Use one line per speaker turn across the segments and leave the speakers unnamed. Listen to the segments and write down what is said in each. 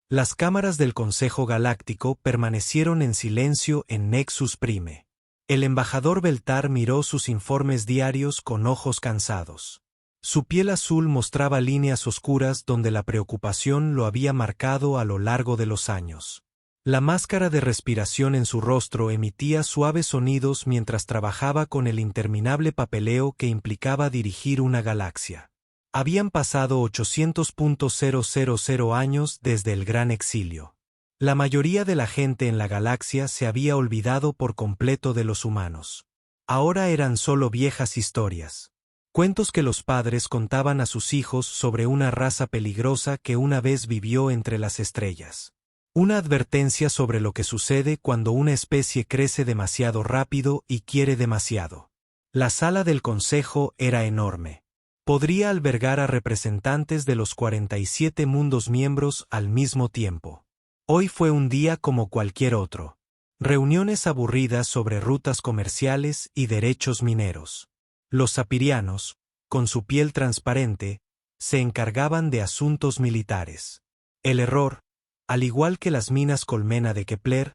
Las cámaras del Consejo Galáctico permanecieron en silencio en Nexus Prime. El embajador Beltar miró sus informes diarios con ojos cansados. Su piel azul mostraba líneas oscuras donde la preocupación lo había marcado a lo largo de los años. La máscara de respiración en su rostro emitía suaves sonidos mientras trabajaba con el interminable papeleo que implicaba dirigir una galaxia. Habían pasado 800.000 años desde el Gran Exilio. La mayoría de la gente en la galaxia se había olvidado por completo de los humanos. Ahora eran solo viejas historias. Cuentos que los padres contaban a sus hijos sobre una raza peligrosa que una vez vivió entre las estrellas. Una advertencia sobre lo que sucede cuando una especie crece demasiado rápido y quiere demasiado. La sala del consejo era enorme. Podría albergar a representantes de los 47 mundos miembros al mismo tiempo. Hoy fue un día como cualquier otro. Reuniones aburridas sobre rutas comerciales y derechos mineros. Los sapirianos, con su piel transparente, se encargaban de asuntos militares. El error, al igual que las minas Colmena de Kepler,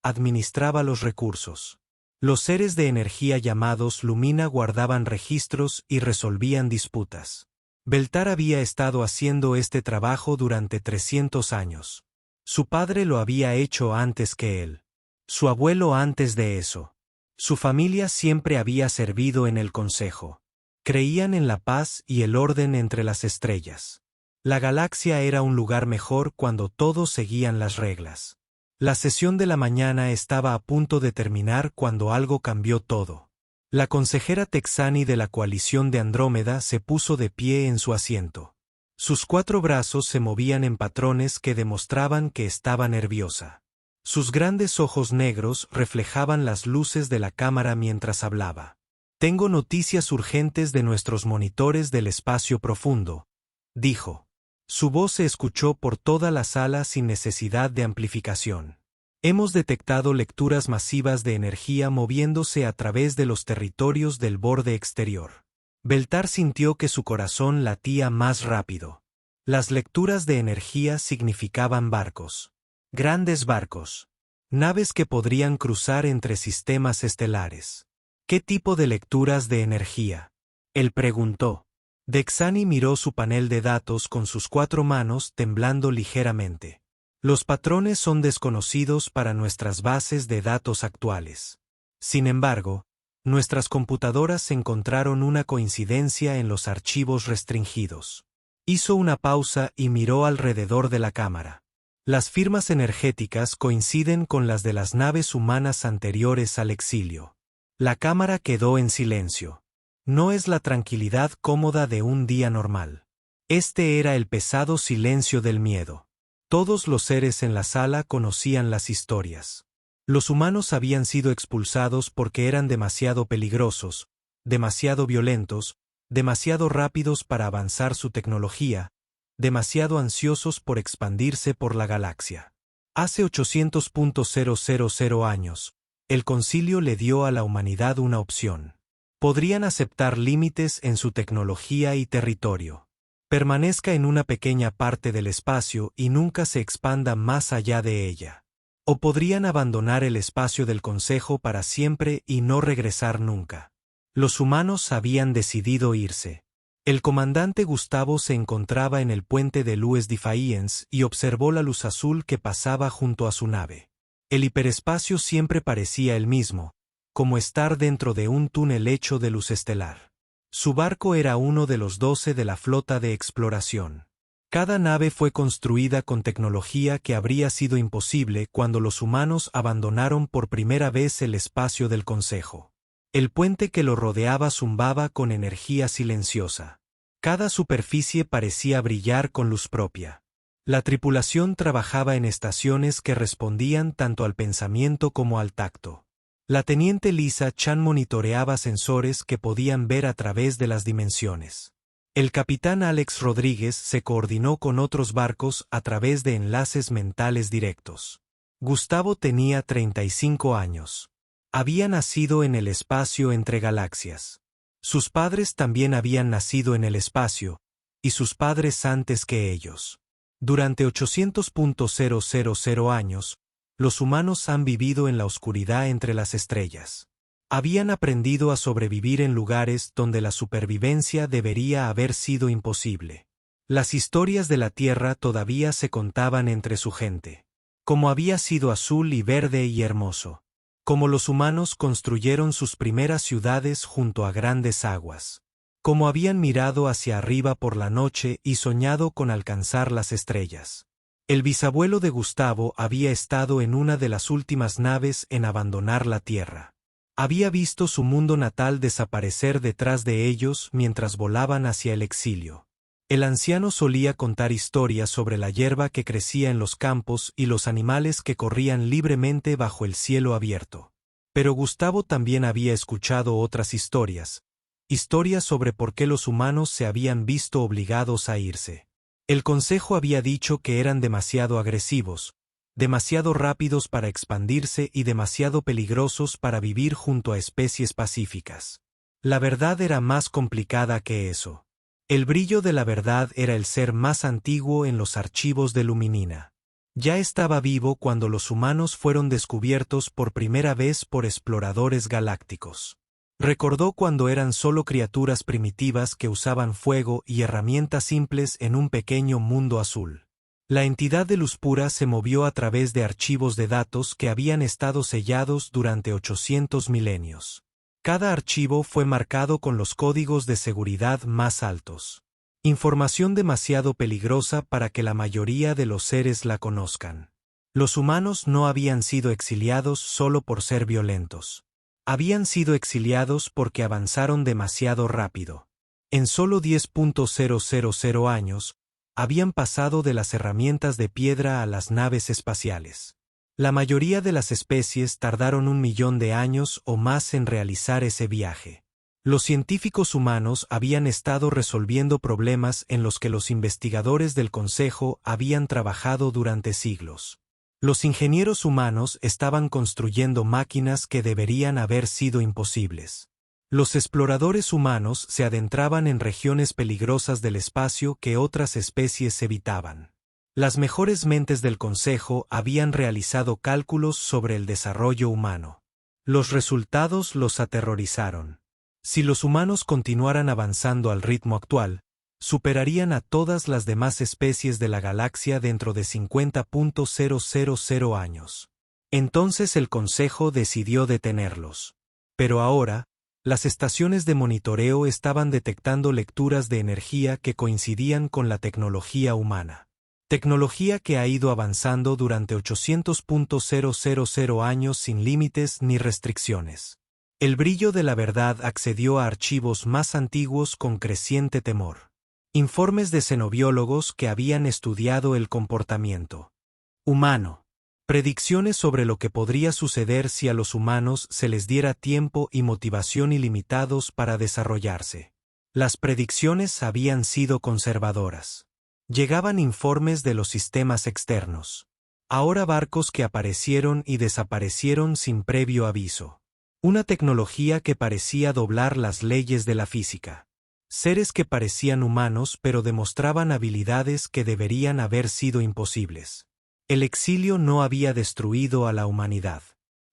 administraba los recursos. Los seres de energía llamados Lumina guardaban registros y resolvían disputas. Beltar había estado haciendo este trabajo durante 300 años. Su padre lo había hecho antes que él. Su abuelo antes de eso. Su familia siempre había servido en el consejo. Creían en la paz y el orden entre las estrellas. La galaxia era un lugar mejor cuando todos seguían las reglas. La sesión de la mañana estaba a punto de terminar cuando algo cambió todo. La consejera Texani de la coalición de Andrómeda se puso de pie en su asiento. Sus 4 brazos se movían en patrones que demostraban que estaba nerviosa. Sus grandes ojos negros reflejaban las luces de la cámara mientras hablaba. «Tengo noticias urgentes de nuestros monitores del espacio profundo», dijo. Su voz se escuchó por toda la sala sin necesidad de amplificación. «Hemos detectado lecturas masivas de energía moviéndose a través de los territorios del borde exterior». Beltar sintió que su corazón latía más rápido. Las lecturas de energía significaban barcos. Grandes barcos. Naves que podrían cruzar entre sistemas estelares. ¿Qué tipo de lecturas de energía? Él preguntó. Dexani miró su panel de datos con sus 4 manos temblando ligeramente. Los patrones son desconocidos para nuestras bases de datos actuales. Sin embargo, nuestras computadoras encontraron una coincidencia en los archivos restringidos. Hizo una pausa y miró alrededor de la cámara. Las firmas energéticas coinciden con las de las naves humanas anteriores al exilio. La cámara quedó en silencio. No es la tranquilidad cómoda de un día normal. Este era el pesado silencio del miedo. Todos los seres en la sala conocían las historias. Los humanos habían sido expulsados porque eran demasiado peligrosos, demasiado violentos, demasiado rápidos para avanzar su tecnología, demasiado ansiosos por expandirse por la galaxia. Hace 800.000 años, el concilio le dio a la humanidad una opción. Podrían aceptar límites en su tecnología y territorio. Permanezca en una pequeña parte del espacio y nunca se expanda más allá de ella. O podrían abandonar el espacio del Consejo para siempre y no regresar nunca. Los humanos habían decidido irse. El comandante Gustavo se encontraba en el puente de Lues Defiance y observó la luz azul que pasaba junto a su nave. El hiperespacio siempre parecía el mismo, como estar dentro de un túnel hecho de luz estelar. Su barco era uno de los 12 de la flota de exploración. Cada nave fue construida con tecnología que habría sido imposible cuando los humanos abandonaron por primera vez el espacio del Consejo. El puente que lo rodeaba zumbaba con energía silenciosa. Cada superficie parecía brillar con luz propia. La tripulación trabajaba en estaciones que respondían tanto al pensamiento como al tacto. La teniente Lisa Chan monitoreaba sensores que podían ver a través de las dimensiones. El capitán Alex Rodríguez se coordinó con otros barcos a través de enlaces mentales directos. Gustavo tenía 35 años. Había nacido en el espacio entre galaxias. Sus padres también habían nacido en el espacio, y sus padres antes que ellos. Durante 800.000 años, los humanos han vivido en la oscuridad entre las estrellas. Habían aprendido a sobrevivir en lugares donde la supervivencia debería haber sido imposible. Las historias de la Tierra todavía se contaban entre su gente. Cómo había sido azul y verde y hermoso. Cómo los humanos construyeron sus primeras ciudades junto a grandes aguas. Cómo habían mirado hacia arriba por la noche y soñado con alcanzar las estrellas. El bisabuelo de Gustavo había estado en una de las últimas naves en abandonar la Tierra. Había visto su mundo natal desaparecer detrás de ellos mientras volaban hacia el exilio. El anciano solía contar historias sobre la hierba que crecía en los campos y los animales que corrían libremente bajo el cielo abierto. Pero Gustavo también había escuchado otras historias sobre por qué los humanos se habían visto obligados a irse. El consejo había dicho que eran demasiado agresivos, demasiado rápidos para expandirse y demasiado peligrosos para vivir junto a especies pacíficas. La verdad era más complicada que eso. El brillo de la verdad era el ser más antiguo en los archivos de Luminina. Ya estaba vivo cuando los humanos fueron descubiertos por primera vez por exploradores galácticos. Recordó cuando eran solo criaturas primitivas que usaban fuego y herramientas simples en un pequeño mundo azul. La entidad de luz pura se movió a través de archivos de datos que habían estado sellados durante 800 milenios. Cada archivo fue marcado con los códigos de seguridad más altos. Información demasiado peligrosa para que la mayoría de los seres la conozcan. Los humanos no habían sido exiliados solo por ser violentos. Habían sido exiliados porque avanzaron demasiado rápido. En solo 10.000 años, habían pasado de las herramientas de piedra a las naves espaciales. La mayoría de las especies tardaron 1.000.000 de años o más en realizar ese viaje. Los científicos humanos habían estado resolviendo problemas en los que los investigadores del Consejo habían trabajado durante siglos. Los ingenieros humanos estaban construyendo máquinas que deberían haber sido imposibles. Los exploradores humanos se adentraban en regiones peligrosas del espacio que otras especies evitaban. Las mejores mentes del Consejo habían realizado cálculos sobre el desarrollo humano. Los resultados los aterrorizaron. Si los humanos continuaran avanzando al ritmo actual, superarían a todas las demás especies de la galaxia dentro de 50.000 años. Entonces el Consejo decidió detenerlos. Pero ahora, las estaciones de monitoreo estaban detectando lecturas de energía que coincidían con la tecnología humana. Tecnología que ha ido avanzando durante 800.000 años sin límites ni restricciones. El brillo de la verdad accedió a archivos más antiguos con creciente temor. Informes de xenobiólogos que habían estudiado el comportamiento humano. Predicciones sobre lo que podría suceder si a los humanos se les diera tiempo y motivación ilimitados para desarrollarse. Las predicciones habían sido conservadoras. Llegaban informes de los sistemas externos. Ahora barcos que aparecieron y desaparecieron sin previo aviso. Una tecnología que parecía doblar las leyes de la física. Seres que parecían humanos pero demostraban habilidades que deberían haber sido imposibles. El exilio no había destruido a la humanidad.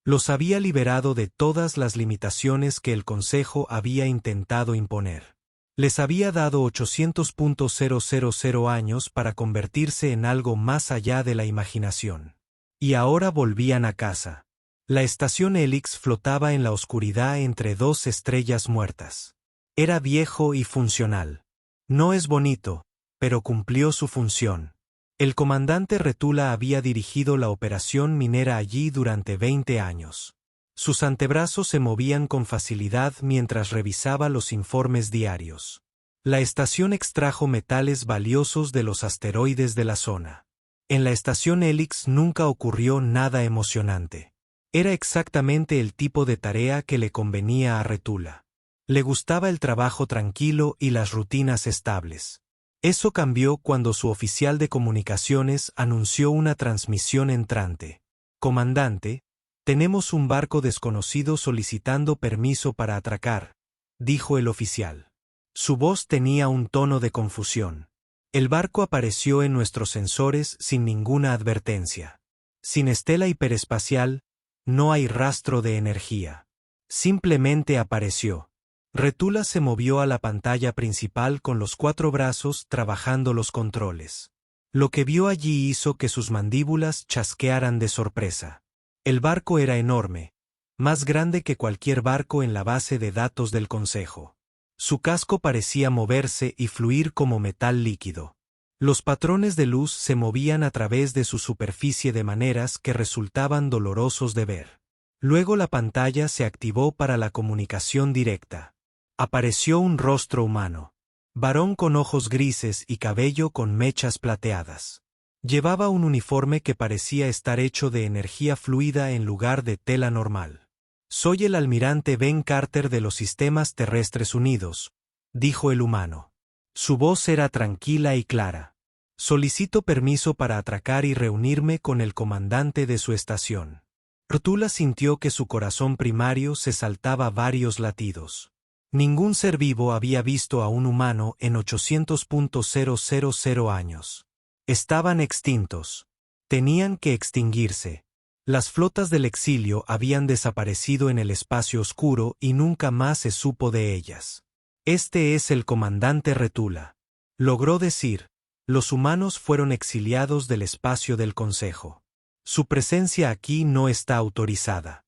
Los había liberado de todas las limitaciones que el Consejo había intentado imponer. Les había dado 800.000 años para convertirse en algo más allá de la imaginación. Y ahora volvían a casa. La estación Helix flotaba en la oscuridad entre dos estrellas muertas. Era viejo y funcional. No es bonito, pero cumplió su función. El comandante Retula había dirigido la operación minera allí durante 20 años. Sus antebrazos se movían con facilidad mientras revisaba los informes diarios. La estación extrajo metales valiosos de los asteroides de la zona. En la estación Helix nunca ocurrió nada emocionante. Era exactamente el tipo de tarea que le convenía a Retula. Le gustaba el trabajo tranquilo y las rutinas estables. Eso cambió cuando su oficial de comunicaciones anunció una transmisión entrante. «Comandante, tenemos un barco desconocido solicitando permiso para atracar», dijo el oficial. Su voz tenía un tono de confusión. El barco apareció en nuestros sensores sin ninguna advertencia. Sin estela hiperespacial, no hay rastro de energía. Simplemente apareció. Retula se movió a la pantalla principal con los 4 brazos trabajando los controles. Lo que vio allí hizo que sus mandíbulas chasquearan de sorpresa. El barco era enorme, más grande que cualquier barco en la base de datos del Consejo. Su casco parecía moverse y fluir como metal líquido. Los patrones de luz se movían a través de su superficie de maneras que resultaban dolorosos de ver. Luego la pantalla se activó para la comunicación directa. Apareció un rostro humano. Varón con ojos grises y cabello con mechas plateadas. Llevaba un uniforme que parecía estar hecho de energía fluida en lugar de tela normal. «Soy el almirante Ben Carter de los Sistemas Terrestres Unidos», dijo el humano. Su voz era tranquila y clara. «Solicito permiso para atracar y reunirme con el comandante de su estación». Retula sintió que su corazón primario se saltaba varios latidos. Ningún ser vivo había visto a un humano en 800.000 años. Estaban extintos. Tenían que extinguirse. Las flotas del exilio habían desaparecido en el espacio oscuro y nunca más se supo de ellas. «Este es el comandante Retula», logró decir. Los humanos fueron exiliados del espacio del Consejo. Su presencia aquí no está autorizada.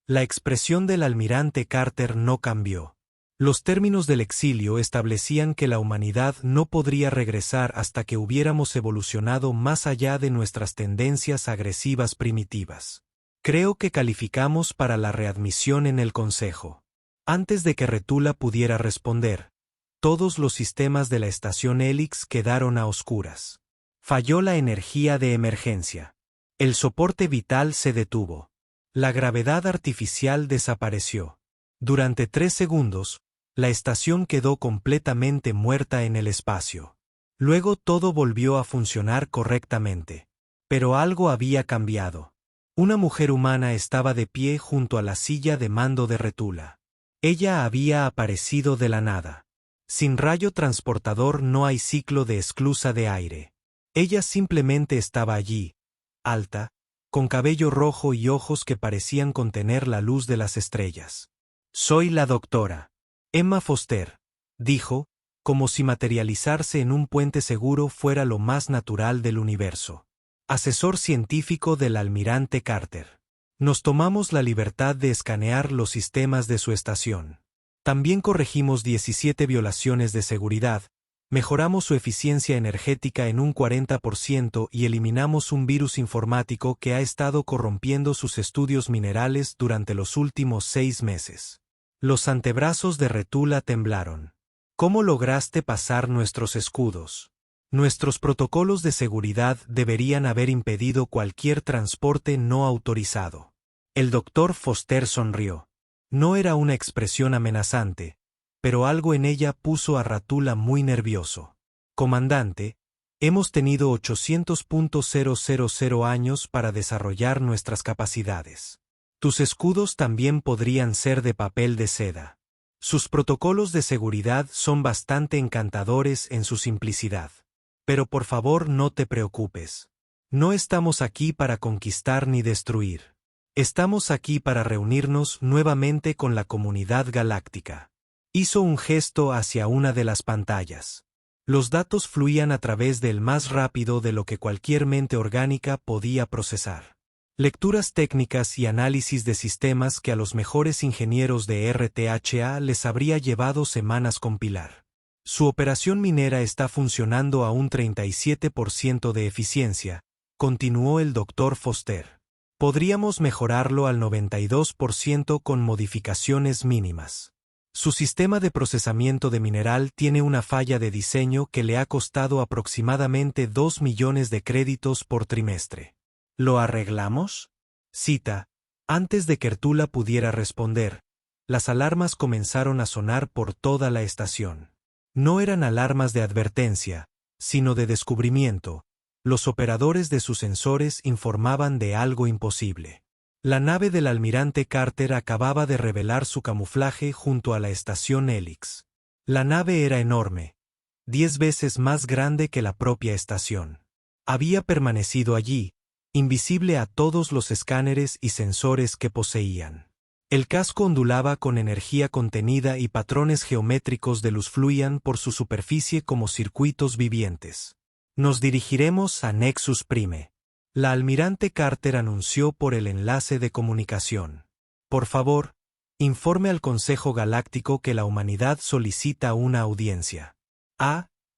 La expresión del almirante Carter no cambió. Los términos del exilio establecían que la humanidad no podría regresar hasta que hubiéramos evolucionado más allá de nuestras tendencias agresivas primitivas. «Creo que calificamos para la readmisión en el Consejo». Antes de que Retula pudiera responder, todos los sistemas de la estación Helix quedaron a oscuras. Falló la energía de emergencia. El soporte vital se detuvo. La gravedad artificial desapareció. Durante 3 segundos, la estación quedó completamente muerta en el espacio. Luego todo volvió a funcionar correctamente. Pero algo había cambiado. Una mujer humana estaba de pie junto a la silla de mando de Retula. Ella había aparecido de la nada. Sin rayo transportador no hay ciclo de esclusa de aire. Ella simplemente estaba allí, alta, con cabello rojo y ojos que parecían contener la luz de las estrellas. «Soy la doctora Emma Foster», dijo, como si materializarse en un puente seguro fuera lo más natural del universo. «Asesor científico del almirante Carter. Nos tomamos la libertad de escanear los sistemas de su estación. También corregimos 17 violaciones de seguridad, mejoramos su eficiencia energética en un 40% y eliminamos un virus informático que ha estado corrompiendo sus estudios minerales durante los últimos 6 meses. Los antebrazos de Retula temblaron. «¿Cómo lograste pasar nuestros escudos? Nuestros protocolos de seguridad deberían haber impedido cualquier transporte no autorizado». El doctor Foster sonrió. No era una expresión amenazante, pero algo en ella puso a Retula muy nervioso. «Comandante, hemos tenido 800.000 años para desarrollar nuestras capacidades. Tus escudos también podrían ser de papel de seda. Sus protocolos de seguridad son bastante encantadores en su simplicidad. Pero por favor no te preocupes. No estamos aquí para conquistar ni destruir. Estamos aquí para reunirnos nuevamente con la comunidad galáctica». Hizo un gesto hacia una de las pantallas. Los datos fluían a través del más rápido de lo que cualquier mente orgánica podía procesar. Lecturas técnicas y análisis de sistemas que a los mejores ingenieros de RTHA les habría llevado semanas compilar. «Su operación minera está funcionando a un 37% de eficiencia», continuó el Dr. Foster. «Podríamos mejorarlo al 92% con modificaciones mínimas. Su sistema de procesamiento de mineral tiene una falla de diseño que le ha costado aproximadamente 2 millones de créditos por trimestre. ¿Lo arreglamos?». Cita. Antes de que Retula pudiera responder, las alarmas comenzaron a sonar por toda la estación. No eran alarmas de advertencia, sino de descubrimiento. Los operadores de sus sensores informaban de algo imposible. La nave del almirante Carter acababa de revelar su camuflaje junto a la estación Helix. La nave era enorme, 10 veces más grande que la propia estación. Había permanecido allí, invisible a todos los escáneres y sensores que poseían. El casco ondulaba con energía contenida y patrones geométricos de luz fluían por su superficie como circuitos vivientes. Nos dirigiremos a Nexus Prime. La almirante Carter anunció por el enlace de comunicación. Por favor, informe al Consejo Galáctico que la humanidad solicita una audiencia.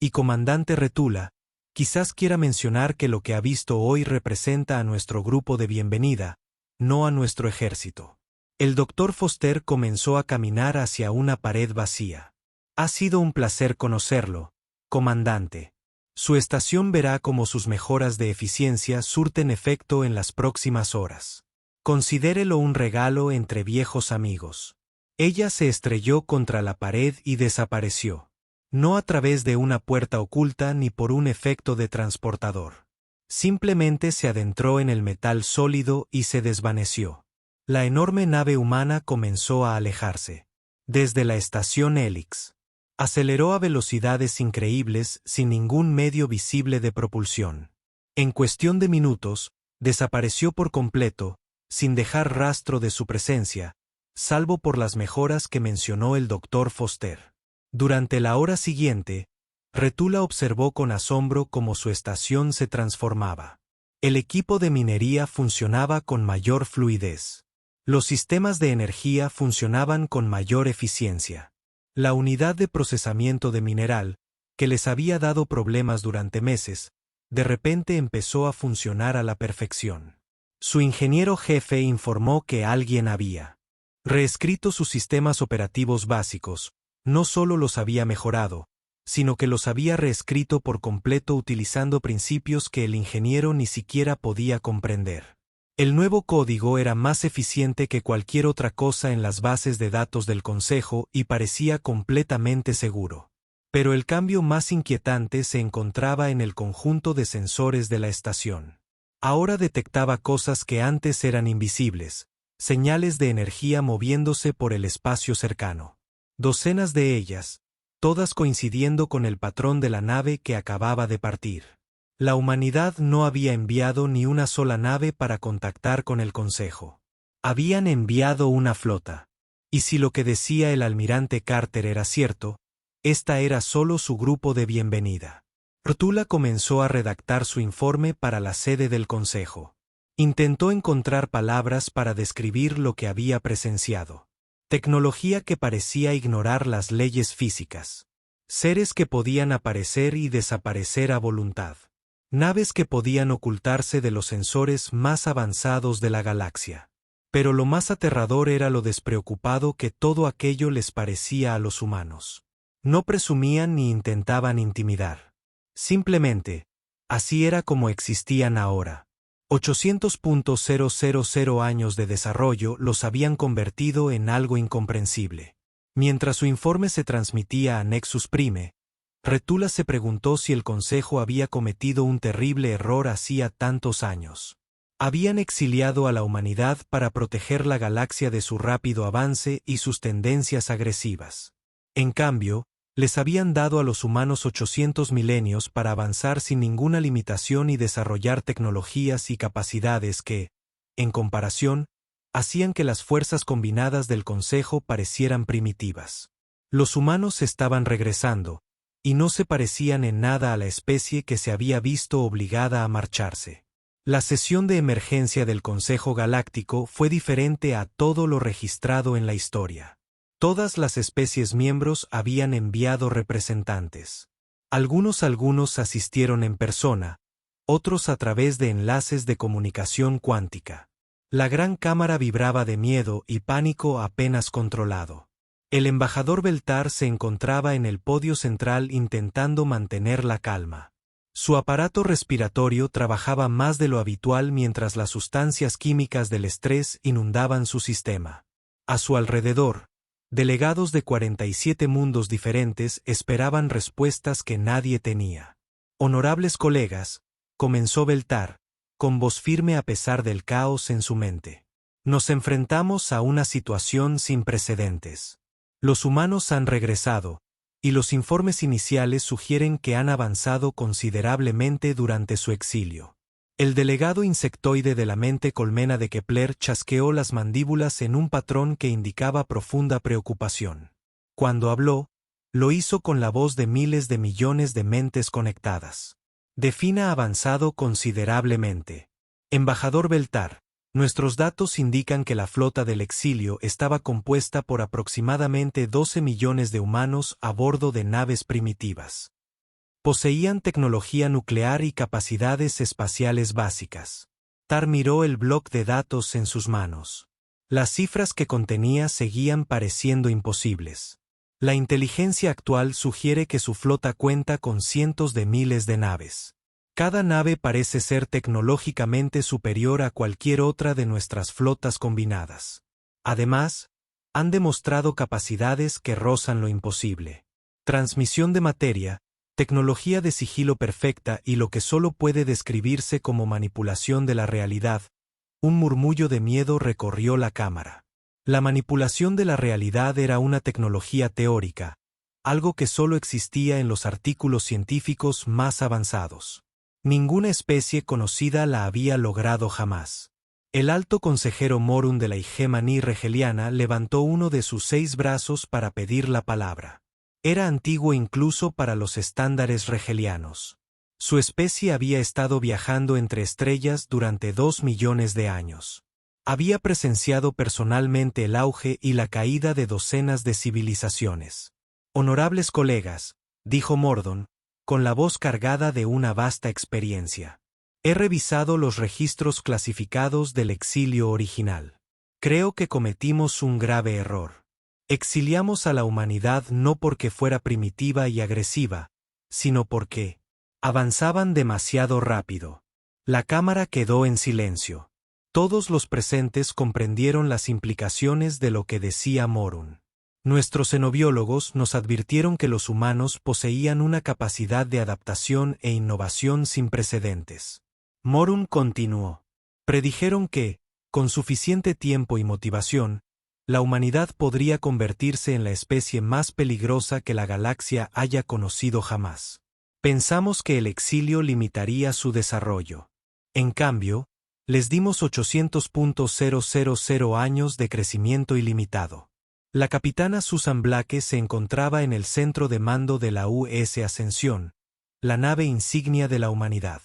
Y comandante Retula, quizás quiera mencionar que lo que ha visto hoy representa a nuestro grupo de bienvenida, no a nuestro ejército. El Dr. Foster comenzó a caminar hacia una pared vacía. Ha sido un placer conocerlo, comandante. Su estación verá cómo sus mejoras de eficiencia surten efecto en las próximas horas. Considérelo un regalo entre viejos amigos. Ella se estrelló contra la pared y desapareció. No a través de una puerta oculta ni por un efecto de transportador. Simplemente se adentró en el metal sólido y se desvaneció. La enorme nave humana comenzó a alejarse. Desde la estación Helix. Aceleró a velocidades increíbles sin ningún medio visible de propulsión. En cuestión de minutos, desapareció por completo, sin dejar rastro de su presencia, salvo por las mejoras que mencionó el Dr. Foster. Durante la hora siguiente, Retula observó con asombro cómo su estación se transformaba. El equipo de minería funcionaba con mayor fluidez. Los sistemas de energía funcionaban con mayor eficiencia. La unidad de procesamiento de mineral, que les había dado problemas durante meses, de repente empezó a funcionar a la perfección. Su ingeniero jefe informó que alguien había reescrito sus sistemas operativos básicos. No solo los había mejorado, sino que los había reescrito por completo utilizando principios que el ingeniero ni siquiera podía comprender. El nuevo código era más eficiente que cualquier otra cosa en las bases de datos del Consejo y parecía completamente seguro. Pero el cambio más inquietante se encontraba en el conjunto de sensores de la estación. Ahora detectaba cosas que antes eran invisibles, señales de energía moviéndose por el espacio cercano. Docenas de ellas, todas coincidiendo con el patrón de la nave que acababa de partir. La humanidad no había enviado ni una sola nave para contactar con el Consejo. Habían enviado una flota. Y si lo que decía el almirante Carter era cierto, esta era solo su grupo de bienvenida. Retula comenzó a redactar su informe para la sede del Consejo. Intentó encontrar palabras para describir lo que había presenciado. Tecnología que parecía ignorar las leyes físicas. Seres que podían aparecer y desaparecer a voluntad. Naves que podían ocultarse de los sensores más avanzados de la galaxia. Pero lo más aterrador era lo despreocupado que todo aquello les parecía a los humanos. No presumían ni intentaban intimidar. Simplemente, así era como existían ahora. 800.000 años de desarrollo los habían convertido en algo incomprensible. Mientras su informe se transmitía a Nexus Prime, Retula se preguntó si el Consejo había cometido un terrible error hacía tantos años. Habían exiliado a la humanidad para proteger la galaxia de su rápido avance y sus tendencias agresivas. En cambio, les habían dado a los humanos 800 milenios para avanzar sin ninguna limitación y desarrollar tecnologías y capacidades que, en comparación, hacían que las fuerzas combinadas del Consejo parecieran primitivas. Los humanos estaban regresando, y no se parecían en nada a la especie que se había visto obligada a marcharse. La sesión de emergencia del Consejo Galáctico fue diferente a todo lo registrado en la historia. Todas las especies miembros habían enviado representantes. Algunos asistieron en persona, otros a través de enlaces de comunicación cuántica. La gran cámara vibraba de miedo y pánico apenas controlado. El embajador Beltar se encontraba en el podio central intentando mantener la calma. Su aparato respiratorio trabajaba más de lo habitual mientras las sustancias químicas del estrés inundaban su sistema. A su alrededor, delegados de 47 mundos diferentes esperaban respuestas que nadie tenía. Honorables colegas, comenzó Beltar, con voz firme a pesar del caos en su mente. Nos enfrentamos a una situación sin precedentes. Los humanos han regresado, y los informes iniciales sugieren que han avanzado considerablemente durante su exilio. El delegado insectoide de la mente colmena de Kepler chasqueó las mandíbulas en un patrón que indicaba profunda preocupación. Cuando habló, lo hizo con la voz de miles de millones de mentes conectadas. Defina avanzado considerablemente. Embajador Beltar, nuestros datos indican que la flota del exilio estaba compuesta por aproximadamente 12 millones de humanos a bordo de naves primitivas. Poseían tecnología nuclear y capacidades espaciales básicas. Tar miró el bloc de datos en sus manos. Las cifras que contenía seguían pareciendo imposibles. La inteligencia actual sugiere que su flota cuenta con cientos de miles de naves. Cada nave parece ser tecnológicamente superior a cualquier otra de nuestras flotas combinadas. Además, han demostrado capacidades que rozan lo imposible. Transmisión de materia, tecnología de sigilo perfecta y lo que solo puede describirse como manipulación de la realidad. Un murmullo de miedo recorrió la cámara. La manipulación de la realidad era una tecnología teórica, algo que solo existía en los artículos científicos más avanzados. Ninguna especie conocida la había logrado jamás. El alto consejero Morun de la Hegemonía regeliana levantó uno de sus 6 brazos para pedir la palabra. Era antiguo incluso para los estándares regelianos. Su especie había estado viajando entre estrellas durante 2 millones de años. Había presenciado personalmente el auge y la caída de docenas de civilizaciones. Honorables colegas, dijo Mordon, con la voz cargada de una vasta experiencia. He revisado los registros clasificados del exilio original. Creo que cometimos un grave error. Exiliamos a la humanidad no porque fuera primitiva y agresiva, sino porque avanzaban demasiado rápido. La cámara quedó en silencio. Todos los presentes comprendieron las implicaciones de lo que decía Morun. Nuestros xenobiólogos nos advirtieron que los humanos poseían una capacidad de adaptación e innovación sin precedentes. Morun continuó. Predijeron que, con suficiente tiempo y motivación, la humanidad podría convertirse en la especie más peligrosa que la galaxia haya conocido jamás. Pensamos que el exilio limitaría su desarrollo. En cambio, les dimos 800.000 años de crecimiento ilimitado. La capitana Susan Blake se encontraba en el centro de mando de la US Ascensión, la nave insignia de la humanidad.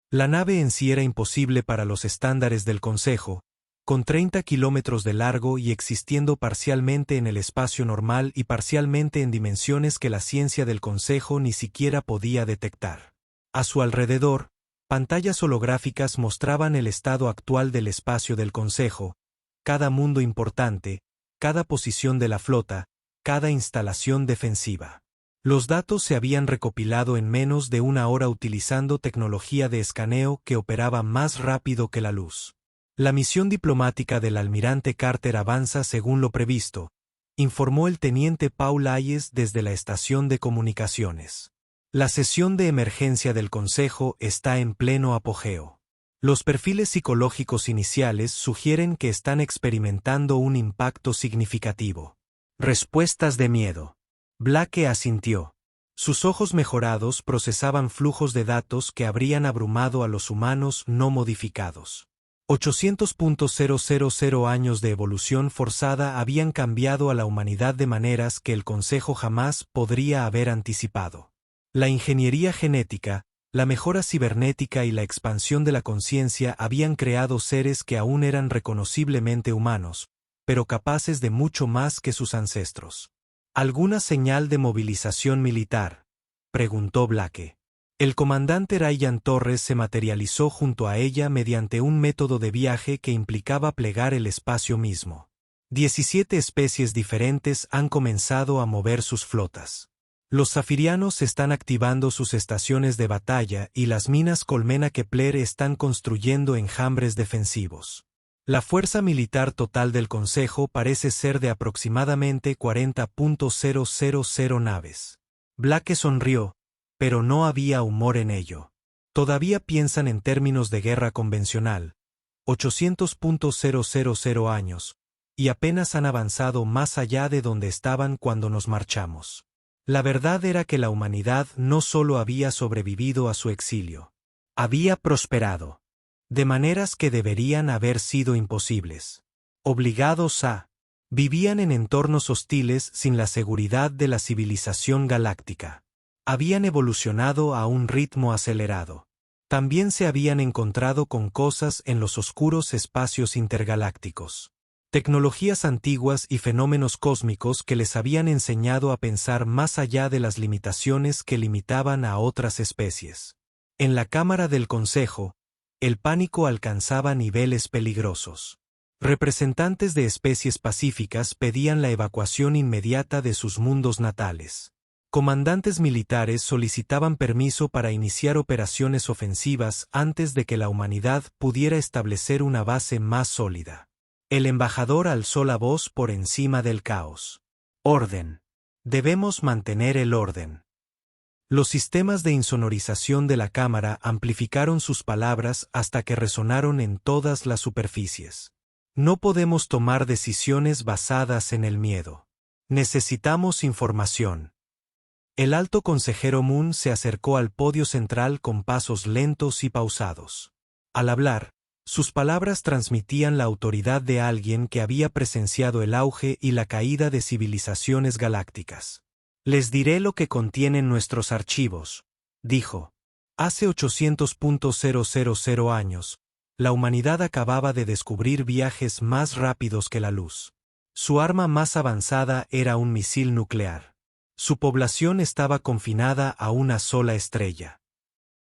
La nave en sí era imposible para los estándares del Consejo, con 30 kilómetros de largo y existiendo parcialmente en el espacio normal y parcialmente en dimensiones que la ciencia del Consejo ni siquiera podía detectar. A su alrededor, pantallas holográficas mostraban el estado actual del espacio del Consejo, cada mundo importante, cada posición de la flota, cada instalación defensiva. Los datos se habían recopilado en menos de una hora utilizando tecnología de escaneo que operaba más rápido que la luz. La misión diplomática del almirante Carter avanza según lo previsto, informó el teniente Paul Hayes desde la estación de comunicaciones. La sesión de emergencia del Consejo está en pleno apogeo. Los perfiles psicológicos iniciales sugieren que están experimentando un impacto significativo. Respuestas de miedo. Blake asintió. Sus ojos mejorados procesaban flujos de datos que habrían abrumado a los humanos no modificados. 800.000 años de evolución forzada habían cambiado a la humanidad de maneras que el Consejo jamás podría haber anticipado. La ingeniería genética, la mejora cibernética y la expansión de la conciencia habían creado seres que aún eran reconociblemente humanos, pero capaces de mucho más que sus ancestros. ¿Alguna señal de movilización militar?, preguntó Blake. El comandante Ryan Torres se materializó junto a ella mediante un método de viaje que implicaba plegar el espacio mismo. 17 especies diferentes han comenzado a mover sus flotas. Los zafirianos están activando sus estaciones de batalla y las minas Colmena Kepler están construyendo enjambres defensivos. La fuerza militar total del Consejo parece ser de aproximadamente 40.000 naves. Blake sonrió, pero no había humor en ello. Todavía piensan en términos de guerra convencional, 800.000 años, y apenas han avanzado más allá de donde estaban cuando nos marchamos. La verdad era que la humanidad no solo había sobrevivido a su exilio, había prosperado, de maneras que deberían haber sido imposibles. Obligados a, vivían en entornos hostiles sin la seguridad de la civilización galáctica. Habían evolucionado a un ritmo acelerado. También se habían encontrado con cosas en los oscuros espacios intergalácticos. Tecnologías antiguas y fenómenos cósmicos que les habían enseñado a pensar más allá de las limitaciones que limitaban a otras especies. En la Cámara del Consejo, el pánico alcanzaba niveles peligrosos. Representantes de especies pacíficas pedían la evacuación inmediata de sus mundos natales. Comandantes militares solicitaban permiso para iniciar operaciones ofensivas antes de que la humanidad pudiera establecer una base más sólida. El embajador alzó la voz por encima del caos. Orden. Debemos mantener el orden. Los sistemas de insonorización de la cámara amplificaron sus palabras hasta que resonaron en todas las superficies. No podemos tomar decisiones basadas en el miedo. Necesitamos información. El alto consejero Moon se acercó al podio central con pasos lentos y pausados. Al hablar, sus palabras transmitían la autoridad de alguien que había presenciado el auge y la caída de civilizaciones galácticas. Les diré lo que contienen nuestros archivos, dijo. Hace 800.000 años, la humanidad acababa de descubrir viajes más rápidos que la luz. Su arma más avanzada era un misil nuclear. Su población estaba confinada a una sola estrella.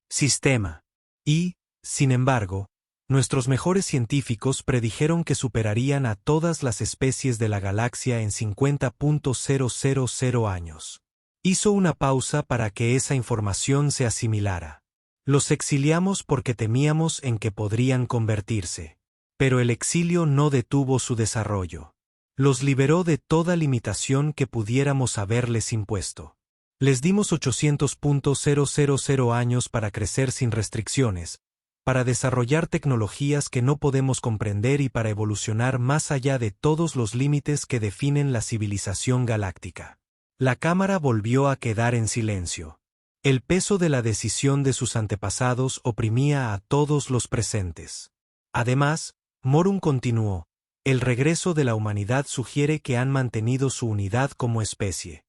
Sistema. Y, sin embargo, nuestros mejores científicos predijeron que superarían a todas las especies de la galaxia en 50.000 años. Hizo una pausa para que esa información se asimilara. Los exiliamos porque temíamos en que podrían convertirse. Pero el exilio no detuvo su desarrollo. Los liberó de toda limitación que pudiéramos haberles impuesto. Les dimos 800.000 años para crecer sin restricciones, para desarrollar tecnologías que no podemos comprender y para evolucionar más allá de todos los límites que definen la civilización galáctica. La cámara volvió a quedar en silencio. El peso de la decisión de sus antepasados oprimía a todos los presentes. Además, Morun continuó, el regreso de la humanidad sugiere que han mantenido su unidad como especie.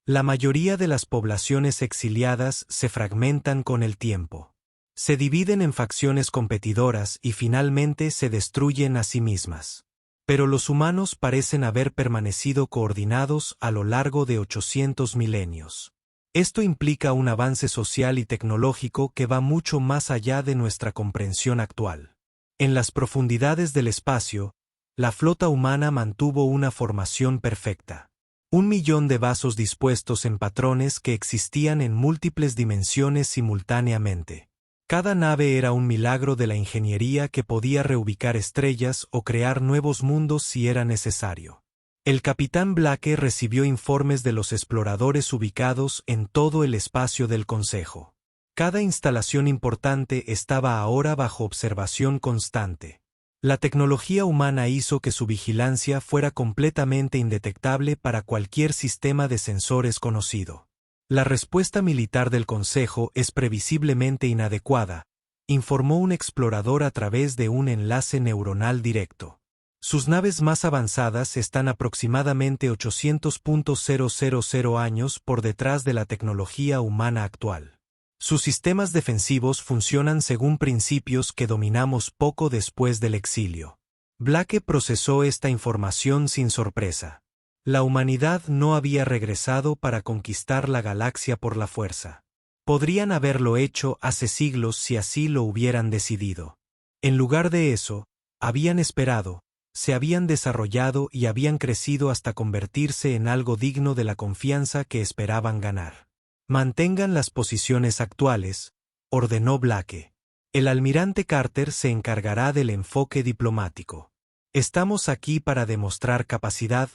La mayoría de las poblaciones exiliadas se fragmentan con el tiempo. Se dividen en facciones competidoras y finalmente se destruyen a sí mismas. Pero los humanos parecen haber permanecido coordinados a lo largo de 800 milenios. Esto implica un avance social y tecnológico que va mucho más allá de nuestra comprensión actual. En las profundidades del espacio, la flota humana mantuvo una formación perfecta. 1.000.000 de vasos dispuestos en patrones que existían en múltiples dimensiones simultáneamente. Cada nave era un milagro de la ingeniería que podía reubicar estrellas o crear nuevos mundos si era necesario. El capitán Blake recibió informes de los exploradores ubicados en todo el espacio del Consejo. Cada instalación importante estaba ahora bajo observación constante. La tecnología humana hizo que su vigilancia fuera completamente indetectable para cualquier sistema de sensores conocido. La respuesta militar del Consejo es previsiblemente inadecuada, informó un explorador a través de un enlace neuronal directo. Sus naves más avanzadas están aproximadamente 800.000 años por detrás de la tecnología humana actual. Sus sistemas defensivos funcionan según principios que dominamos poco después del exilio. Blake procesó esta información sin sorpresa. La humanidad no había regresado para conquistar la galaxia por la fuerza. Podrían haberlo hecho hace siglos si así lo hubieran decidido. En lugar de eso, habían esperado, se habían desarrollado y habían crecido hasta convertirse en algo digno de la confianza que esperaban ganar. Mantengan las posiciones actuales, ordenó Blake. El almirante Carter se encargará del enfoque diplomático. Estamos aquí para demostrar capacidad,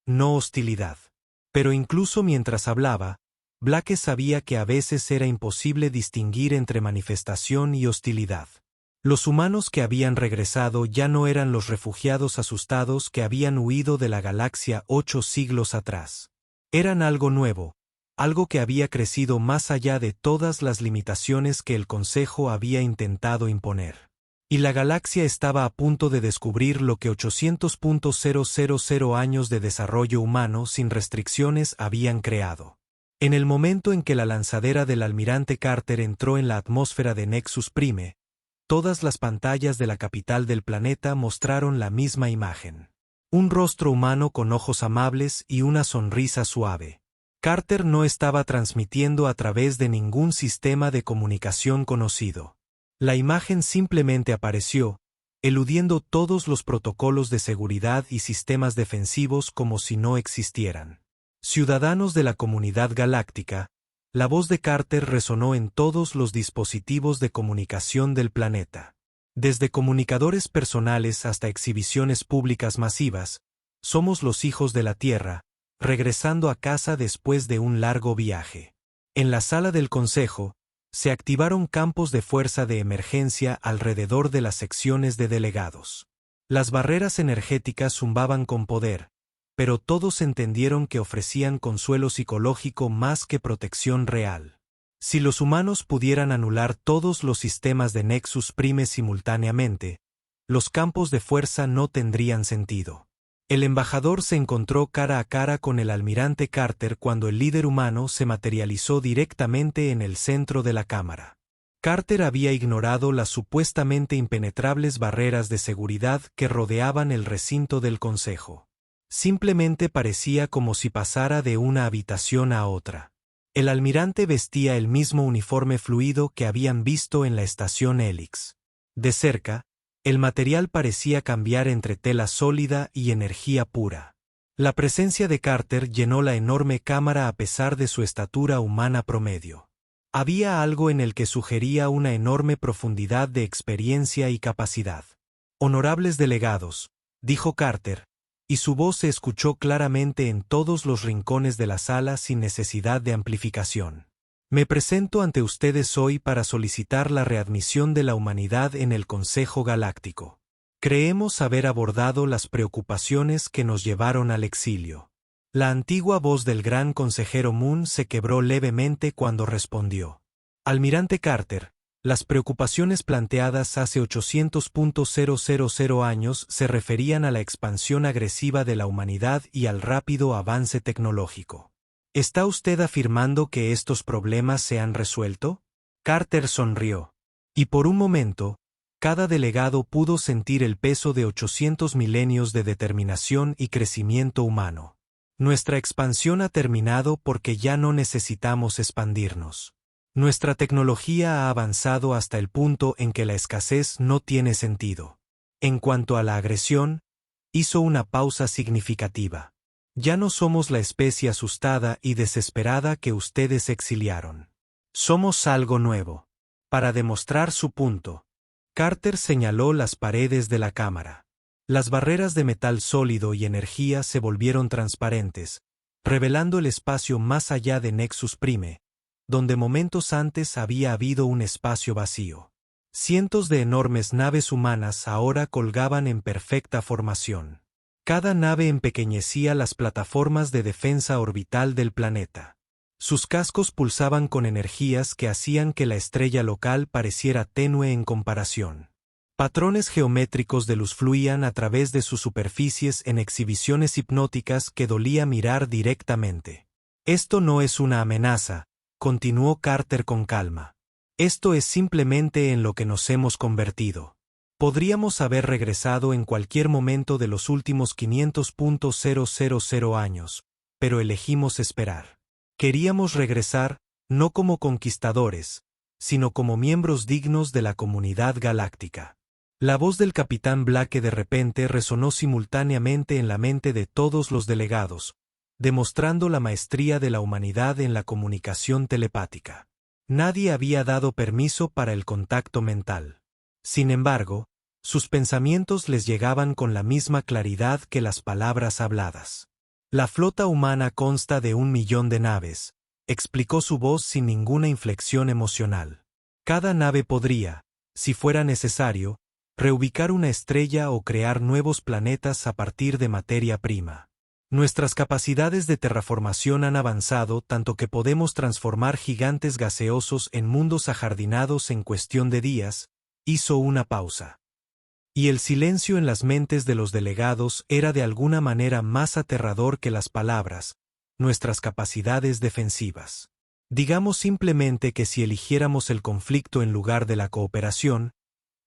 no hostilidad. Pero incluso mientras hablaba, Blake sabía que a veces era imposible distinguir entre manifestación y hostilidad. Los humanos que habían regresado ya no eran los refugiados asustados que habían huido de la galaxia 8 siglos atrás. Eran algo nuevo, algo que había crecido más allá de todas las limitaciones que el Consejo había intentado imponer. Y la galaxia estaba a punto de descubrir lo que 800.000 años de desarrollo humano sin restricciones habían creado. En el momento en que la lanzadera del almirante Carter entró en la atmósfera de Nexus Prime, todas las pantallas de la capital del planeta mostraron la misma imagen. Un rostro humano con ojos amables y una sonrisa suave. Carter no estaba transmitiendo a través de ningún sistema de comunicación conocido. La imagen simplemente apareció, eludiendo todos los protocolos de seguridad y sistemas defensivos como si no existieran. Ciudadanos de la comunidad galáctica, la voz de Carter resonó en todos los dispositivos de comunicación del planeta. Desde comunicadores personales hasta exhibiciones públicas masivas, somos los hijos de la Tierra, regresando a casa después de un largo viaje. En la sala del Consejo, se activaron campos de fuerza de emergencia alrededor de las secciones de delegados. Las barreras energéticas zumbaban con poder, pero todos entendieron que ofrecían consuelo psicológico más que protección real. Si los humanos pudieran anular todos los sistemas de Nexus Prime simultáneamente, los campos de fuerza no tendrían sentido. El embajador se encontró cara a cara con el almirante Carter cuando el líder humano se materializó directamente en el centro de la cámara. Carter había ignorado las supuestamente impenetrables barreras de seguridad que rodeaban el recinto del Consejo. Simplemente parecía como si pasara de una habitación a otra. El almirante vestía el mismo uniforme fluido que habían visto en la estación Helix. De cerca, el material parecía cambiar entre tela sólida y energía pura. La presencia de Carter llenó la enorme cámara a pesar de su estatura humana promedio. Había algo en el que sugería una enorme profundidad de experiencia y capacidad. «Honorables delegados», dijo Carter, y su voz se escuchó claramente en todos los rincones de la sala sin necesidad de amplificación. Me presento ante ustedes hoy para solicitar la readmisión de la humanidad en el Consejo Galáctico. Creemos haber abordado las preocupaciones que nos llevaron al exilio. La antigua voz del gran consejero Moon se quebró levemente cuando respondió. Almirante Carter, las preocupaciones planteadas hace 800.000 años se referían a la expansión agresiva de la humanidad y al rápido avance tecnológico. ¿Está usted afirmando que estos problemas se han resuelto? Carter sonrió. Y por un momento, cada delegado pudo sentir el peso de 800 milenios de determinación y crecimiento humano. Nuestra expansión ha terminado porque ya no necesitamos expandirnos. Nuestra tecnología ha avanzado hasta el punto en que la escasez no tiene sentido. En cuanto a la agresión, hizo una pausa significativa. Ya no somos la especie asustada y desesperada que ustedes exiliaron. Somos algo nuevo. Para demostrar su punto, Carter señaló las paredes de la cámara. Las barreras de metal sólido y energía se volvieron transparentes, revelando el espacio más allá de Nexus Prime, donde momentos antes había habido un espacio vacío. Cientos de enormes naves humanas ahora colgaban en perfecta formación. Cada nave empequeñecía las plataformas de defensa orbital del planeta. Sus cascos pulsaban con energías que hacían que la estrella local pareciera tenue en comparación. Patrones geométricos de luz fluían a través de sus superficies en exhibiciones hipnóticas que dolía mirar directamente. Esto no es una amenaza, continuó Carter con calma. Esto es simplemente en lo que nos hemos convertido. Podríamos haber regresado en cualquier momento de los últimos 500.000 años, pero elegimos esperar. Queríamos regresar, no como conquistadores, sino como miembros dignos de la comunidad galáctica. La voz del capitán Blake de repente resonó simultáneamente en la mente de todos los delegados, demostrando la maestría de la humanidad en la comunicación telepática. Nadie había dado permiso para el contacto mental. Sin embargo, sus pensamientos les llegaban con la misma claridad que las palabras habladas. La flota humana consta de 1 millón de naves, explicó su voz sin ninguna inflexión emocional. Cada nave podría, si fuera necesario, reubicar una estrella o crear nuevos planetas a partir de materia prima. Nuestras capacidades de terraformación han avanzado tanto que podemos transformar gigantes gaseosos en mundos ajardinados en cuestión de días. Hizo una pausa. Y el silencio en las mentes de los delegados era de alguna manera más aterrador que las palabras, nuestras capacidades defensivas. Digamos simplemente que si eligiéramos el conflicto en lugar de la cooperación,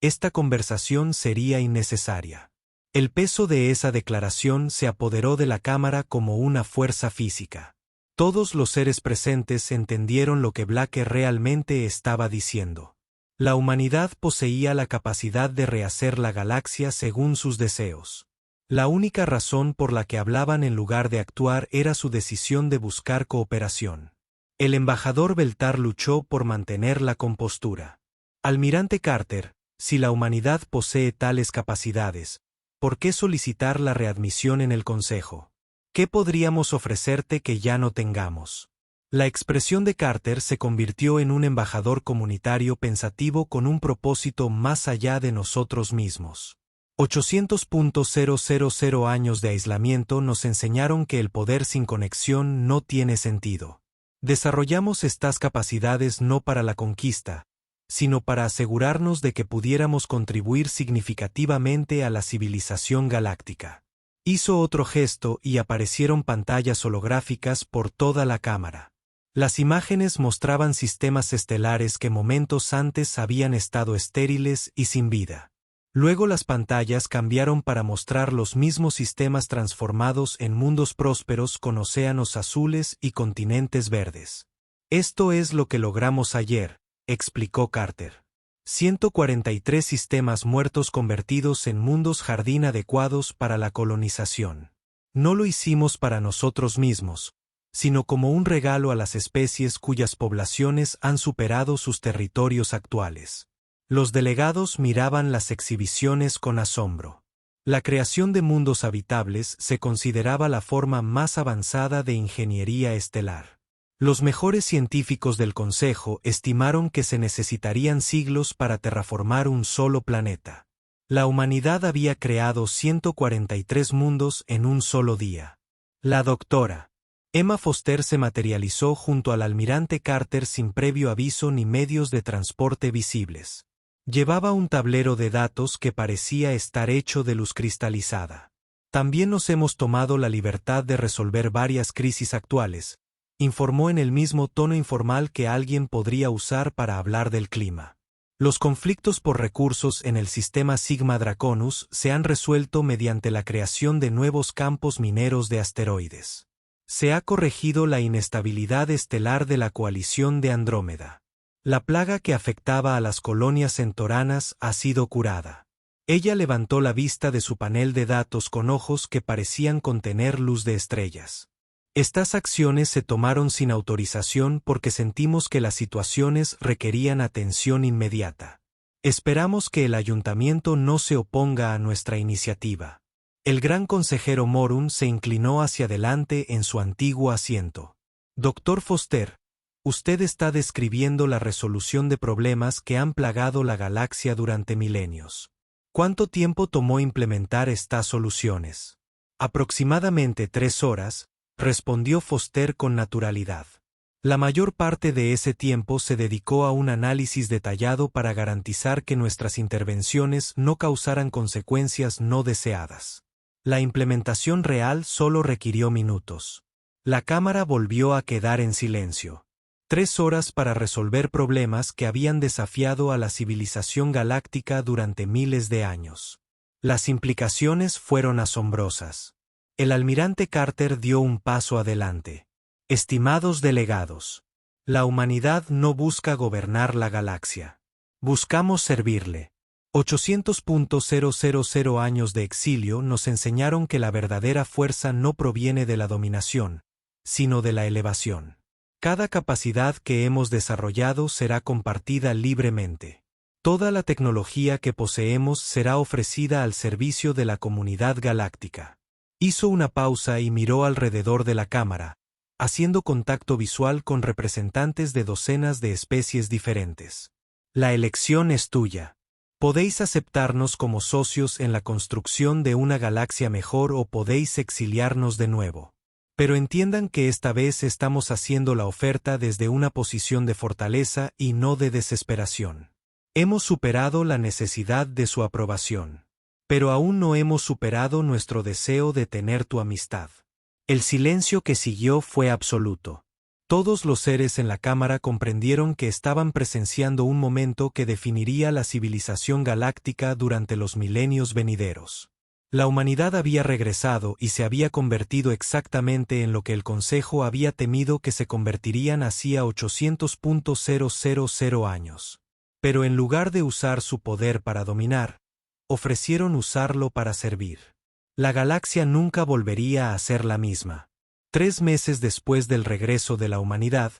esta conversación sería innecesaria. El peso de esa declaración se apoderó de la cámara como una fuerza física. Todos los seres presentes entendieron lo que Blake realmente estaba diciendo. La humanidad poseía la capacidad de rehacer la galaxia según sus deseos. La única razón por la que hablaban en lugar de actuar era su decisión de buscar cooperación. El embajador Beltar luchó por mantener la compostura. Almirante Carter, si la humanidad posee tales capacidades, ¿por qué solicitar la readmisión en el Consejo? ¿Qué podríamos ofrecerte que ya no tengamos? La expresión de Carter se convirtió en un embajador comunitario pensativo con un propósito más allá de nosotros mismos. 800.000 años de aislamiento nos enseñaron que el poder sin conexión no tiene sentido. Desarrollamos estas capacidades no para la conquista, sino para asegurarnos de que pudiéramos contribuir significativamente a la civilización galáctica. Hizo otro gesto y aparecieron pantallas holográficas por toda la cámara. Las imágenes mostraban sistemas estelares que momentos antes habían estado estériles y sin vida. Luego las pantallas cambiaron para mostrar los mismos sistemas transformados en mundos prósperos con océanos azules y continentes verdes. Esto es lo que logramos ayer, explicó Carter. 143 sistemas muertos convertidos en mundos jardín adecuados para la colonización. No lo hicimos para nosotros mismos, sino como un regalo a las especies cuyas poblaciones han superado sus territorios actuales. Los delegados miraban las exhibiciones con asombro. La creación de mundos habitables se consideraba la forma más avanzada de ingeniería estelar. Los mejores científicos del Consejo estimaron que se necesitarían siglos para terraformar un solo planeta. La humanidad había creado 143 mundos en un solo día. La doctora Emma Foster se materializó junto al almirante Carter sin previo aviso ni medios de transporte visibles. Llevaba un tablero de datos que parecía estar hecho de luz cristalizada. También nos hemos tomado la libertad de resolver varias crisis actuales, informó en el mismo tono informal que alguien podría usar para hablar del clima. Los conflictos por recursos en el sistema Sigma Draconus se han resuelto mediante la creación de nuevos campos mineros de asteroides. Se ha corregido la inestabilidad estelar de la coalición de Andrómeda. La plaga que afectaba a las colonias centoranas ha sido curada. Ella levantó la vista de su panel de datos con ojos que parecían contener luz de estrellas. Estas acciones se tomaron sin autorización porque sentimos que las situaciones requerían atención inmediata. Esperamos que el ayuntamiento no se oponga a nuestra iniciativa. El gran consejero Morun se inclinó hacia adelante en su antiguo asiento. Doctor Foster, usted está describiendo la resolución de problemas que han plagado la galaxia durante milenios. ¿Cuánto tiempo tomó implementar estas soluciones? Aproximadamente 3 horas, respondió Foster con naturalidad. La mayor parte de ese tiempo se dedicó a un análisis detallado para garantizar que nuestras intervenciones no causaran consecuencias no deseadas. La implementación real solo requirió minutos. La cámara volvió a quedar en silencio. 3 horas para resolver problemas que habían desafiado a la civilización galáctica durante miles de años. Las implicaciones fueron asombrosas. El almirante Carter dio un paso adelante. Estimados delegados, la humanidad no busca gobernar la galaxia. Buscamos servirle. 800.000 años de exilio nos enseñaron que la verdadera fuerza no proviene de la dominación, sino de la elevación. Cada capacidad que hemos desarrollado será compartida libremente. Toda la tecnología que poseemos será ofrecida al servicio de la comunidad galáctica. Hizo una pausa y miró alrededor de la cámara, haciendo contacto visual con representantes de docenas de especies diferentes. La elección es tuya. Podéis aceptarnos como socios en la construcción de una galaxia mejor o podéis exiliarnos de nuevo. Pero entiendan que esta vez estamos haciendo la oferta desde una posición de fortaleza y no de desesperación. Hemos superado la necesidad de su aprobación. Pero aún no hemos superado nuestro deseo de tener tu amistad. El silencio que siguió fue absoluto. Todos los seres en la cámara comprendieron que estaban presenciando un momento que definiría la civilización galáctica durante los milenios venideros. La humanidad había regresado y se había convertido exactamente en lo que el Consejo había temido que se convertirían hacía 800.000 años. Pero en lugar de usar su poder para dominar, ofrecieron usarlo para servir. La galaxia nunca volvería a ser la misma. 3 meses después del regreso de la humanidad,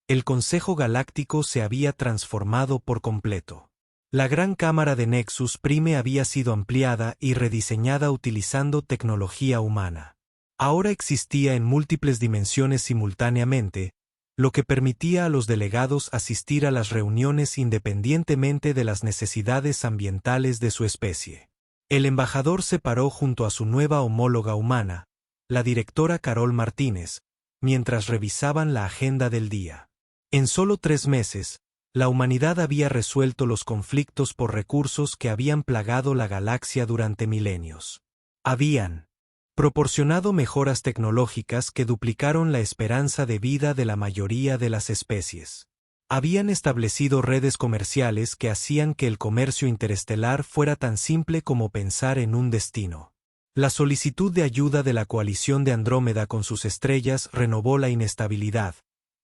el Consejo Galáctico se había transformado por completo. La gran cámara de Nexus Prime había sido ampliada y rediseñada utilizando tecnología humana. Ahora existía en múltiples dimensiones simultáneamente, lo que permitía a los delegados asistir a las reuniones independientemente de las necesidades ambientales de su especie. El embajador se paró junto a su nueva homóloga humana, la directora Carol Martínez, mientras revisaban la agenda del día. En solo 3 meses, la humanidad había resuelto los conflictos por recursos que habían plagado la galaxia durante milenios. Habían proporcionado mejoras tecnológicas que duplicaron la esperanza de vida de la mayoría de las especies. Habían establecido redes comerciales que hacían que el comercio interestelar fuera tan simple como pensar en un destino. La solicitud de ayuda de la coalición de Andrómeda con sus estrellas renovó la inestabilidad,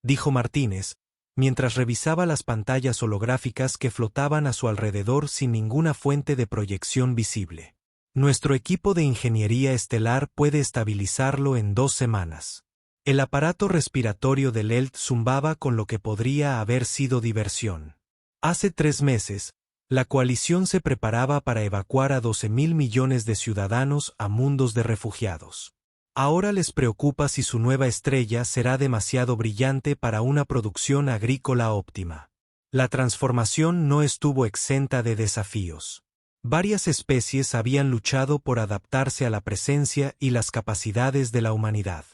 dijo Martínez, mientras revisaba las pantallas holográficas que flotaban a su alrededor sin ninguna fuente de proyección visible. Nuestro equipo de ingeniería estelar puede estabilizarlo en 2 semanas. El aparato respiratorio de Lelt zumbaba con lo que podría haber sido diversión. Hace 3 meses, la coalición se preparaba para evacuar a 12.000 millones de ciudadanos a mundos de refugiados. Ahora les preocupa si su nueva estrella será demasiado brillante para una producción agrícola óptima. La transformación no estuvo exenta de desafíos. Varias especies habían luchado por adaptarse a la presencia y las capacidades de la humanidad.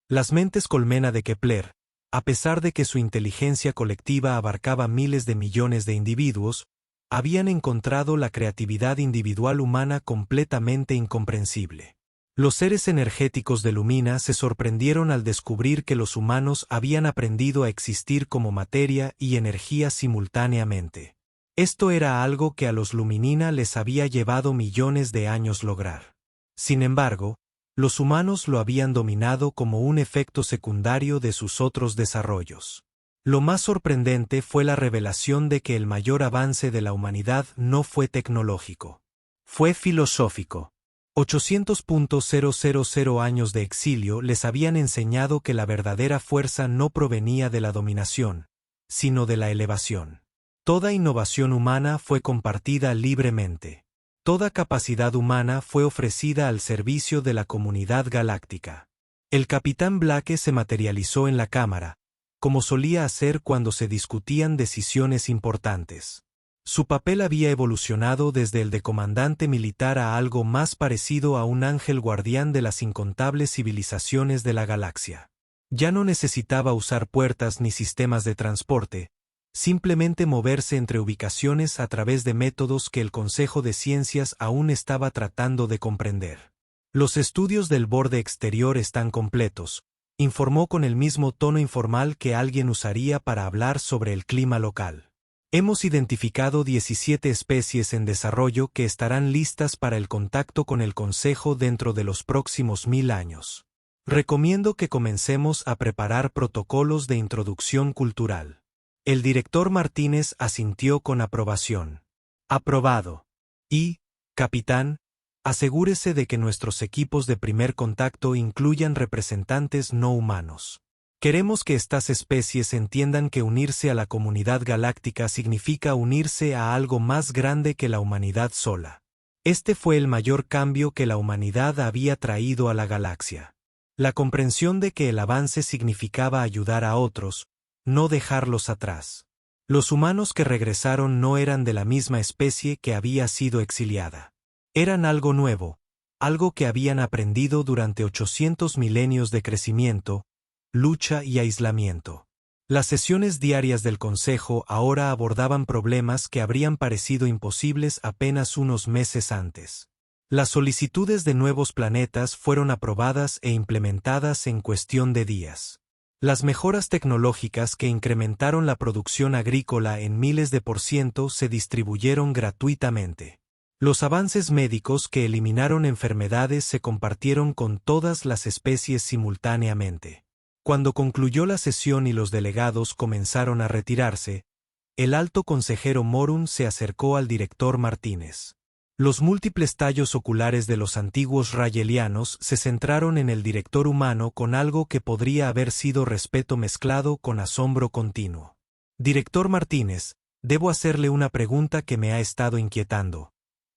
Las mentes colmena de Kepler, a pesar de que su inteligencia colectiva abarcaba miles de millones de individuos, habían encontrado la creatividad individual humana completamente incomprensible. Los seres energéticos de Lumina se sorprendieron al descubrir que los humanos habían aprendido a existir como materia y energía simultáneamente. Esto era algo que a los Luminina les había llevado millones de años lograr. Sin embargo, los humanos lo habían dominado como un efecto secundario de sus otros desarrollos. Lo más sorprendente fue la revelación de que el mayor avance de la humanidad no fue tecnológico. Fue filosófico. 800.000 años de exilio les habían enseñado que la verdadera fuerza no provenía de la dominación, sino de la elevación. Toda innovación humana fue compartida libremente. Toda capacidad humana fue ofrecida al servicio de la comunidad galáctica. El capitán Blake se materializó en la cámara, como solía hacer cuando se discutían decisiones importantes. Su papel había evolucionado desde el de comandante militar a algo más parecido a un ángel guardián de las incontables civilizaciones de la galaxia. Ya no necesitaba usar puertas ni sistemas de transporte, simplemente moverse entre ubicaciones a través de métodos que el Consejo de Ciencias aún estaba tratando de comprender. Los estudios del borde exterior están completos, informó con el mismo tono informal que alguien usaría para hablar sobre el clima local. Hemos identificado 17 especies en desarrollo que estarán listas para el contacto con el Consejo dentro de los próximos 1000 años. Recomiendo que comencemos a preparar protocolos de introducción cultural. El director Martínez asintió con aprobación. Aprobado. Y, capitán, asegúrese de que nuestros equipos de primer contacto incluyan representantes no humanos. Queremos que estas especies entiendan que unirse a la comunidad galáctica significa unirse a algo más grande que la humanidad sola. Este fue el mayor cambio que la humanidad había traído a la galaxia. La comprensión de que el avance significaba ayudar a otros, no dejarlos atrás. Los humanos que regresaron no eran de la misma especie que había sido exiliada. Eran algo nuevo, algo que habían aprendido durante 800 milenios de crecimiento, lucha y aislamiento. Las sesiones diarias del Consejo ahora abordaban problemas que habrían parecido imposibles apenas unos meses antes. Las solicitudes de nuevos planetas fueron aprobadas e implementadas en cuestión de días. Las mejoras tecnológicas que incrementaron la producción agrícola en miles de % se distribuyeron gratuitamente. Los avances médicos que eliminaron enfermedades se compartieron con todas las especies simultáneamente. Cuando concluyó la sesión y los delegados comenzaron a retirarse, el alto consejero Morun se acercó al director Martínez. Los múltiples tallos oculares de los antiguos rayelianos se centraron en el director humano con algo que podría haber sido respeto mezclado con asombro continuo. Director Martínez, debo hacerle una pregunta que me ha estado inquietando,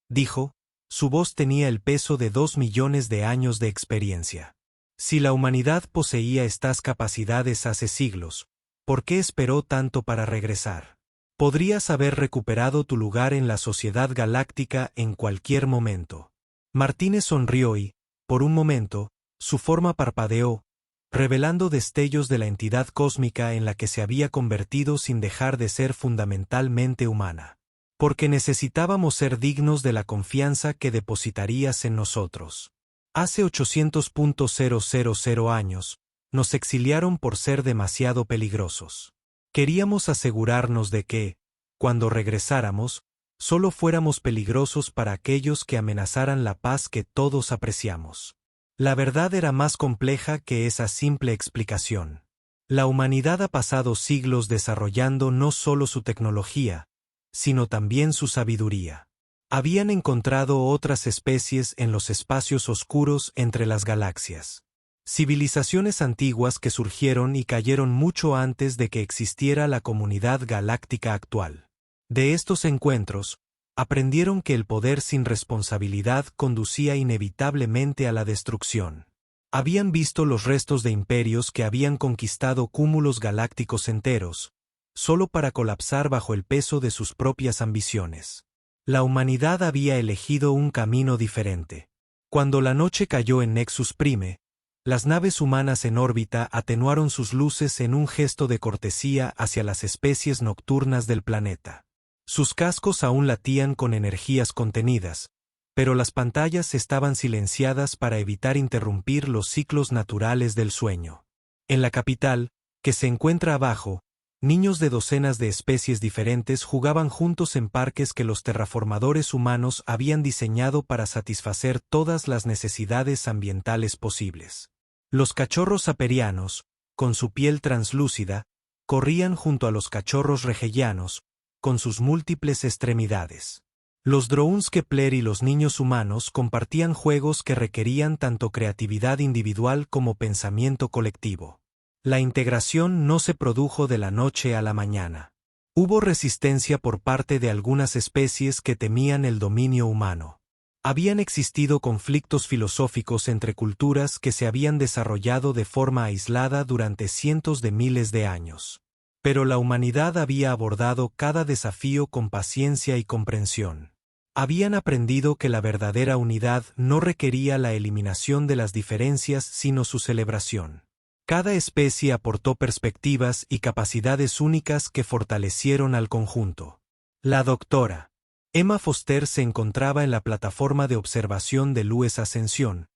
dijo. Su voz tenía el peso de 2 millones de años de experiencia. Si la humanidad poseía estas capacidades hace siglos, ¿por qué esperó tanto para regresar? Podrías haber recuperado tu lugar en la sociedad galáctica en cualquier momento. Martínez sonrió y, por un momento, su forma parpadeó, revelando destellos de la entidad cósmica en la que se había convertido sin dejar de ser fundamentalmente humana. Porque necesitábamos ser dignos de la confianza que depositarías en nosotros. Hace 800.000 años, nos exiliaron por ser demasiado peligrosos. Queríamos asegurarnos de que, cuando regresáramos, solo fuéramos peligrosos para aquellos que amenazaran la paz que todos apreciamos. La verdad era más compleja que esa simple explicación. La humanidad ha pasado siglos desarrollando no solo su tecnología, sino también su sabiduría. Habían encontrado otras especies en los espacios oscuros entre las galaxias. Civilizaciones antiguas que surgieron y cayeron mucho antes de que existiera la comunidad galáctica actual. De estos encuentros, aprendieron que el poder sin responsabilidad conducía inevitablemente a la destrucción. Habían visto los restos de imperios que habían conquistado cúmulos galácticos enteros, solo para colapsar bajo el peso de sus propias ambiciones. La humanidad había elegido un camino diferente. Cuando la noche cayó en Nexus Prime, las naves humanas en órbita atenuaron sus luces en un gesto de cortesía hacia las especies nocturnas del planeta. Sus cascos aún latían con energías contenidas, pero las pantallas estaban silenciadas para evitar interrumpir los ciclos naturales del sueño. En la capital, que se encuentra abajo, niños de docenas de especies diferentes jugaban juntos en parques que los terraformadores humanos habían diseñado para satisfacer todas las necesidades ambientales posibles. Los cachorros aperianos, con su piel translúcida, corrían junto a los cachorros regelianos, con sus múltiples extremidades. Los drones Kepler y los niños humanos compartían juegos que requerían tanto creatividad individual como pensamiento colectivo. La integración no se produjo de la noche a la mañana. Hubo resistencia por parte de algunas especies que temían el dominio humano. Habían existido conflictos filosóficos entre culturas que se habían desarrollado de forma aislada durante cientos de miles de años. Pero la humanidad había abordado cada desafío con paciencia y comprensión. Habían aprendido que la verdadera unidad no requería la eliminación de las diferencias sino su celebración. Cada especie aportó perspectivas y capacidades únicas que fortalecieron al conjunto. La doctora Emma Foster se encontraba en la plataforma de observación de Lues Ascensión,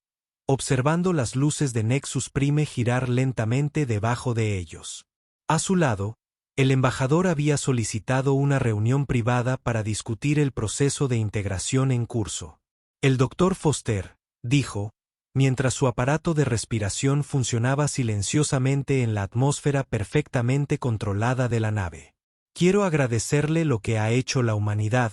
observando las luces de Nexus Prime girar lentamente debajo de ellos. A su lado, el embajador había solicitado una reunión privada para discutir el proceso de integración en curso. El doctor Foster, dijo, mientras su aparato de respiración funcionaba silenciosamente en la atmósfera perfectamente controlada de la nave. Quiero agradecerle lo que ha hecho la humanidad,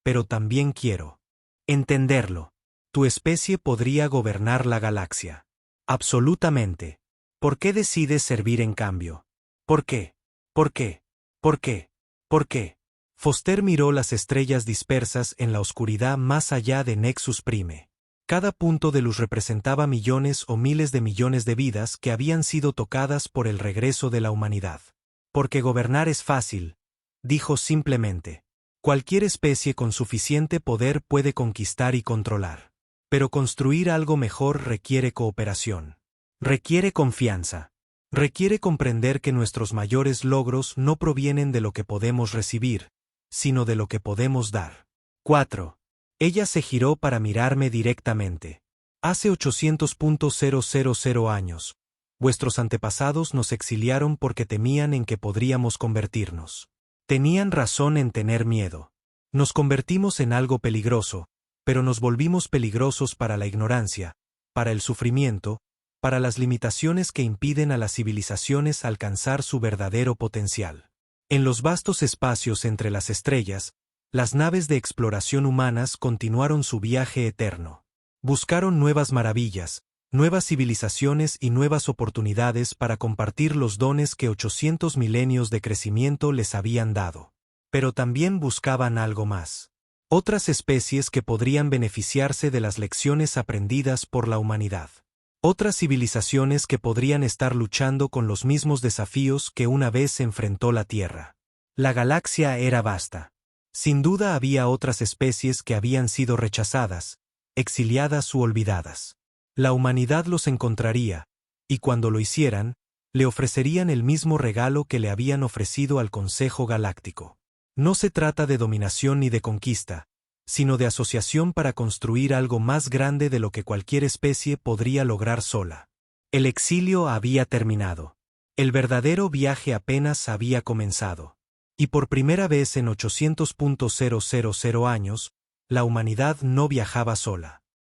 pero también quiero entenderlo. Tu especie podría gobernar la galaxia. Absolutamente. ¿Por qué decides servir en cambio? ¿Por qué? ¿Por qué? ¿Por qué? ¿Por qué? Foster miró las estrellas dispersas en la oscuridad más allá de Nexus Prime. Cada punto de luz representaba millones o miles de millones de vidas que habían sido tocadas por el regreso de la humanidad. Porque gobernar es fácil, dijo simplemente. Cualquier especie con suficiente poder puede conquistar y controlar. Pero construir algo mejor requiere cooperación. Requiere confianza. Requiere comprender que nuestros mayores logros no provienen de lo que podemos recibir, sino de lo que podemos dar. 4. Ella se giró para mirarme directamente. Hace 800.000 años, vuestros antepasados nos exiliaron porque temían en que podríamos convertirnos. Tenían razón en tener miedo. Nos convertimos en algo peligroso, pero nos volvimos peligrosos para la ignorancia, para el sufrimiento, para las limitaciones que impiden a las civilizaciones alcanzar su verdadero potencial. En los vastos espacios entre las estrellas, las naves de exploración humanas continuaron su viaje eterno. Buscaron nuevas maravillas, nuevas civilizaciones y nuevas oportunidades para compartir los dones que 800 milenios de crecimiento les habían dado. Pero también buscaban algo más. Otras especies que podrían beneficiarse de las lecciones aprendidas por la humanidad. Otras civilizaciones que podrían estar luchando con los mismos desafíos que una vez enfrentó la Tierra. La galaxia era vasta. Sin duda había otras especies que habían sido rechazadas, exiliadas u olvidadas. La humanidad los encontraría, y cuando lo hicieran, le ofrecerían el mismo regalo que le habían ofrecido al Consejo Galáctico. No se trata de dominación ni de conquista, sino de asociación para construir algo más grande de lo que cualquier especie podría lograr sola. El exilio había terminado. El verdadero viaje apenas había comenzado. Y por primera vez en 800.000 años, la humanidad no viajaba sola.